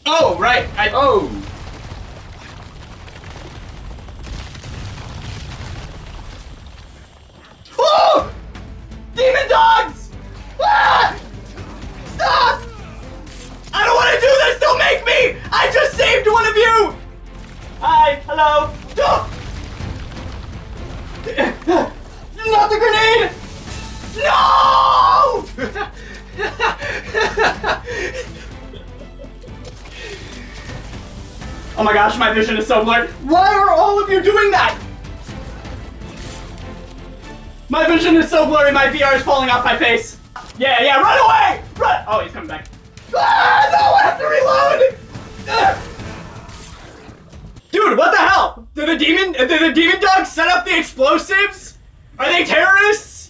Oh, right. Oh! Oh! Demon dogs! Ah! Stop! I don't want to do this! Don't make me! I just saved one of you! Hi, hello. Oh! Not the grenade! No! Oh my gosh, my vision is so blurred. Why are all of you doing that? My vision is so blurry, my VR is falling off my face. Yeah, run away! Run! Oh, he's coming back. Ah, no, I have to reload! Ah. Dude, what the hell? Did the demon dogs set up the explosives? Are they terrorists?